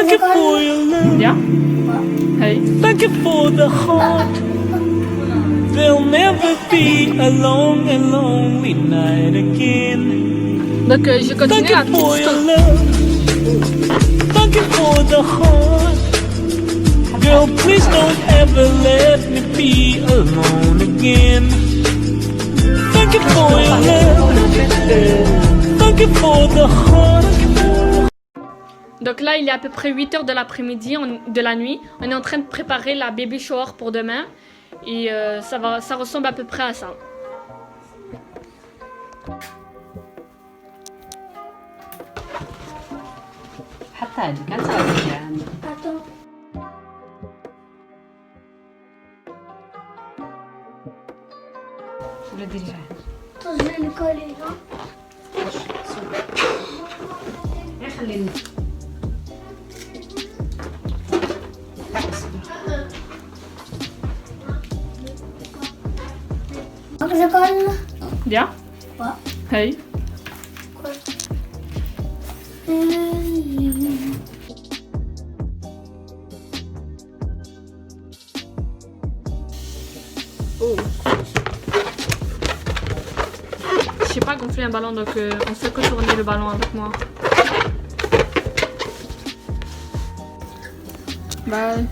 Thank you for your love. Bien. Hey. Thank you for the heart. There'll never be a long and lonely night again. Donc je continue Thank la you for petite your story. love. Thank you for the heart. Girl, please don't ever let me be alone again. Thank you for your love. Thank you for the heart. Donc là, il est à peu près 8h de l'après-midi, de la nuit. On est en train de préparer la baby shower pour demain. Et ça ressemble à peu près à ça. حتى هذه كانت عادية يعني. Attends. ولا ديريها. Attends, je vais le coller là. غير خليني. Je colle. Bien. Quoi? Hey. Quoi? Oh. Je sais pas gonfler un ballon, donc on fait que tourner le ballon avec moi. Bye.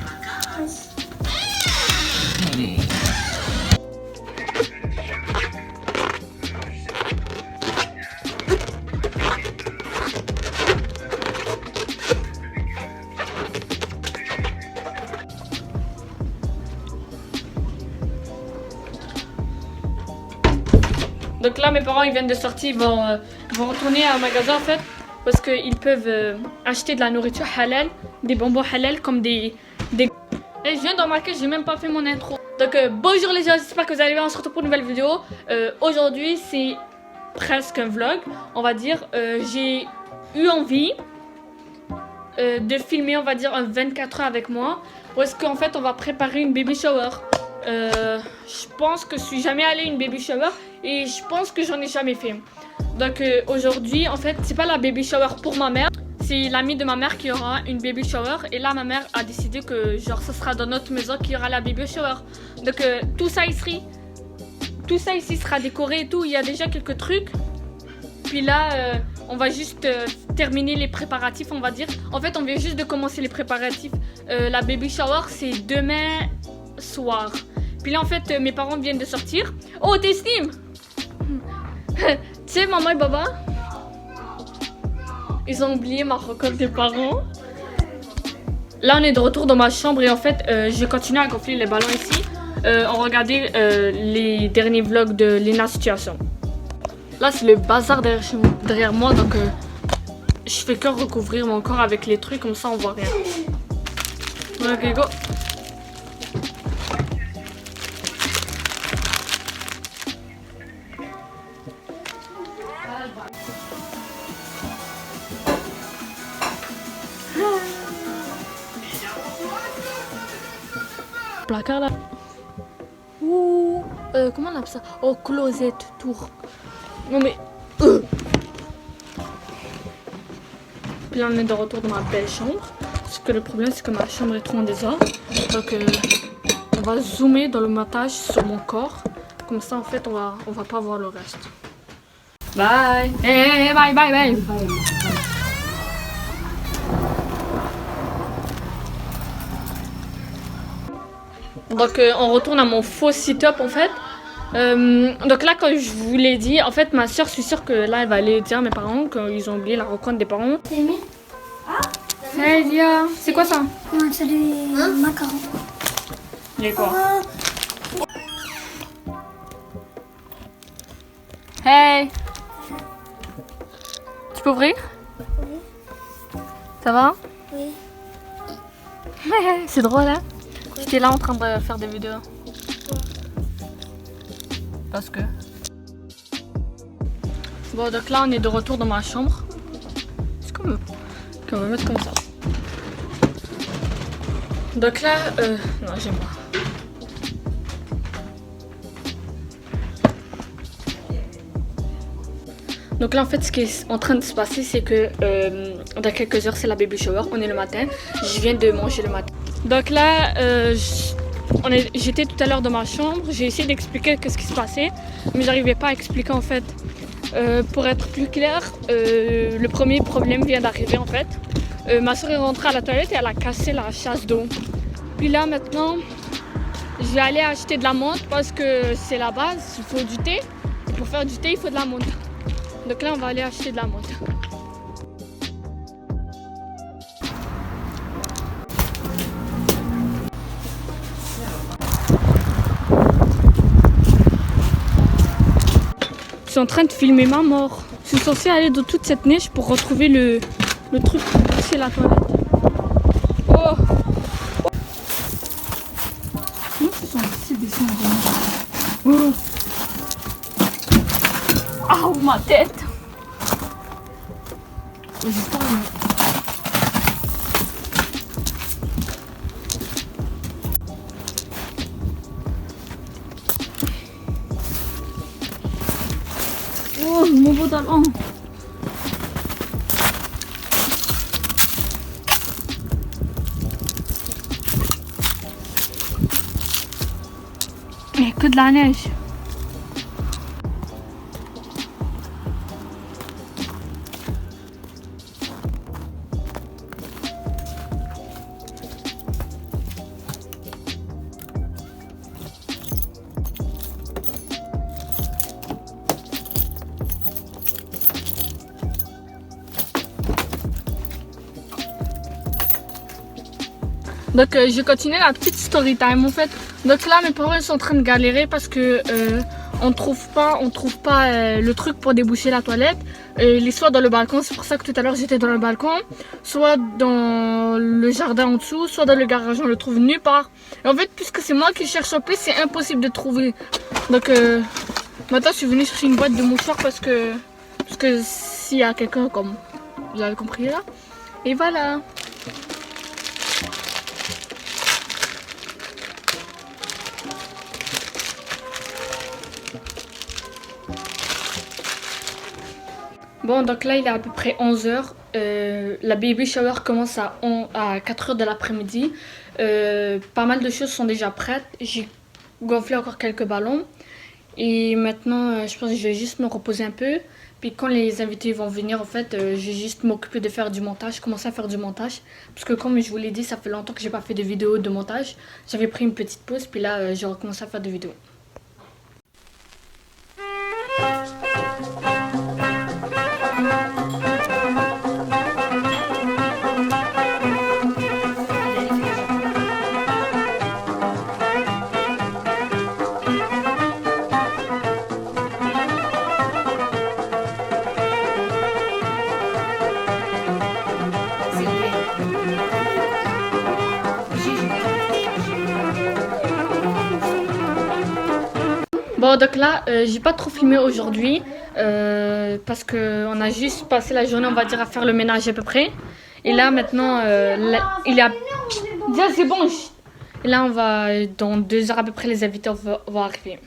Donc là, mes parents ils viennent de sortir, ils vont retourner à un magasin en fait, parce qu'ils peuvent acheter de la nourriture halal, des bonbons halal comme des... Et je viens de remarquer, j'ai même pas fait mon intro. Donc bonjour les gens, j'espère que vous allez bien, on se retrouve pour une nouvelle vidéo. Aujourd'hui c'est presque un vlog, on va dire. J'ai eu envie de filmer, on va dire, un 24 heures avec moi, où est-ce qu'en fait on va préparer une baby shower. Je pense que je suis jamais allée à une baby shower et je pense que j'en ai jamais fait. Donc aujourd'hui en fait c'est pas la baby shower pour ma mère, c'est l'amie de ma mère qui aura une baby shower. Et là ma mère a décidé que genre ce sera dans notre maison qu'il y aura la baby shower. Donc tout ça ici sera décoré et tout, il y a déjà quelques trucs. Puis là on va juste terminer les préparatifs, on va dire. En fait on vient juste de commencer les préparatifs. La baby shower c'est demain soir. Puis là en fait mes parents viennent de sortir. Oh t'estimes? Tu sais maman et baba, ils ont oublié ma rencontre des parents. Là on est de retour dans ma chambre et en fait je vais continuer à gonfler les ballons ici. On regardait les derniers vlogs de Lena Situation. Là c'est le bazar derrière moi, donc je fais que recouvrir mon corps avec les trucs, comme ça on voit rien. Ok go. Placard là. Ouh, comment on appelle ça? Oh, closette, tour. Non mais. Puis là on est de retour dans ma belle chambre. Parce que le problème c'est que ma chambre est trop en désordre. Donc on va zoomer dans le montage sur mon corps. Comme ça en fait on va pas voir le reste. Bye. Hey, bye bye bye. Donc on retourne à mon faux sit-up en fait. Donc là comme je vous l'ai dit, en fait ma soeur, je suis sûre que là elle va aller dire à mes parents qu'ils ont oublié la rencontre des parents. C'est mis? Hey Dia, c'est quoi ça? Non, c'est des macarons. Il est quoi? Hey. Tu peux ouvrir? Oui. Ça va? Oui. C'est drôle hein? J'étais là en train de faire des vidéos. Parce que... Bon donc là on est de retour dans ma chambre. C'est comme... On va mettre comme ça. Donc là... Non j'aime pas. Donc là en fait ce qui est en train de se passer c'est que Dans quelques heures, c'est la baby shower. On est le matin. Je viens de manger le matin. Donc là, j'étais tout à l'heure dans ma chambre. J'ai essayé d'expliquer ce qui se passait, mais j'arrivais pas à expliquer en fait. Pour être plus clair, le premier problème vient d'arriver en fait. Ma soeur est rentrée à la toilette et elle a cassé la chasse d'eau. Puis là maintenant, je vais aller acheter de la menthe parce que c'est la base. Il faut du thé. Et pour faire du thé, il faut de la menthe. Donc là, on va aller acheter de la menthe. Je suis en train de filmer ma mort. Je suis censée aller dans toute cette neige pour retrouver le truc pour pousser la toilette. Oh! Comment je suis censée descendre? Oh! Ah, ma tête! J'ai pas envie. Oh, mon beau talent! Il n'y a que de la neige. Donc je continue la petite story time en fait. Donc là mes parents ils sont en train de galérer parce que on trouve pas le truc pour déboucher la toilette. Il est soit dans le balcon, c'est pour ça que tout à l'heure j'étais dans le balcon, soit dans le jardin en dessous, soit dans le garage, on le trouve nulle part. Et en fait puisque c'est moi qui cherche en plus, c'est impossible de trouver. Donc maintenant je suis venue chercher une boîte de mouchoirs parce que s'il y a quelqu'un comme vous avez compris là. Et voilà. Bon, donc là il est à peu près 11h. La baby shower commence à 4h de l'après-midi. Pas mal de choses sont déjà prêtes. J'ai gonflé encore quelques ballons. Et maintenant, je pense que je vais juste me reposer un peu. Puis quand les invités vont venir, en fait, je vais juste m'occuper de faire du montage, commencer à faire du montage. Parce que comme je vous l'ai dit, ça fait longtemps que j'ai pas fait de vidéo de montage. J'avais pris une petite pause, puis là, j'ai recommencé à faire des vidéos. Bon donc là j'ai pas trop filmé aujourd'hui parce que on a juste passé la journée on va dire à faire le ménage à peu près. Et là maintenant il y a... Déjà c'est bon. Et là on va dans 2 heures à peu près les invités vont arriver.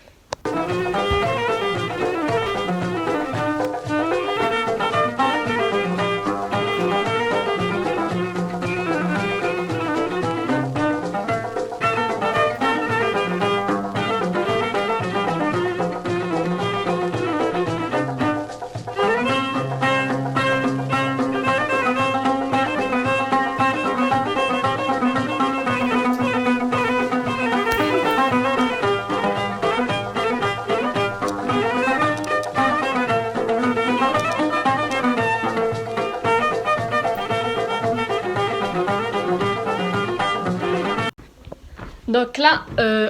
Donc là,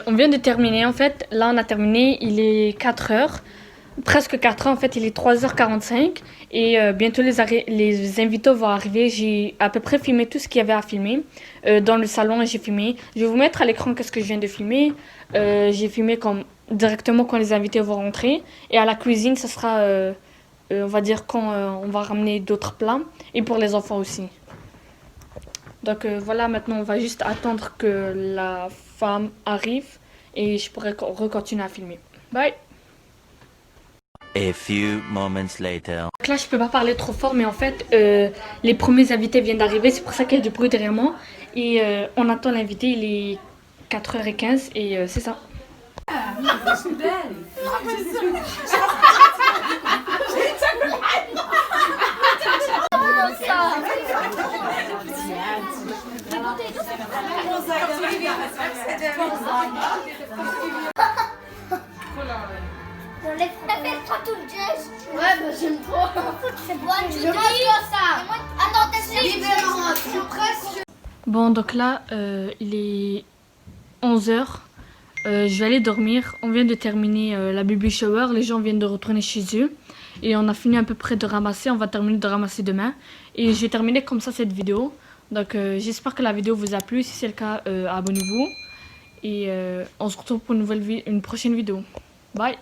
on vient de terminer en fait. Là, on a terminé, il est 4h. Presque 4h en fait, il est 3h45. Et bientôt les invités vont arriver. J'ai à peu près filmé tout ce qu'il y avait à filmer. Dans le salon, j'ai filmé. Je vais vous mettre à l'écran qu'est-ce que je viens de filmer. J'ai filmé directement quand les invités vont rentrer. Et à la cuisine, ça sera, on va dire, quand on va ramener d'autres plats. Et pour les enfants aussi. Donc voilà, maintenant on va juste attendre que la femme arrive et je pourrai recontinuer à filmer. Bye! A few moments later. Donc là, je peux pas parler trop fort, mais en fait, les premiers invités viennent d'arriver. C'est pour ça qu'il y a du bruit derrière moi. Et on attend l'invité, il est 4h15 et c'est ça. T'as fait toi tout le geste. Ouais, bah j'aime trop. C'est bon, je mange comme ça. Attends, t'es sûr. Bon, donc là, il est 11h. Je vais aller dormir. On vient de terminer la baby shower. Les gens viennent de retourner chez eux. Et on a fini à peu près de ramasser. On va terminer de ramasser demain. Et j'ai terminé comme ça cette vidéo. Donc j'espère que la vidéo vous a plu. Si c'est le cas, abonnez-vous. Et on se retrouve pour une prochaine vidéo. Bye!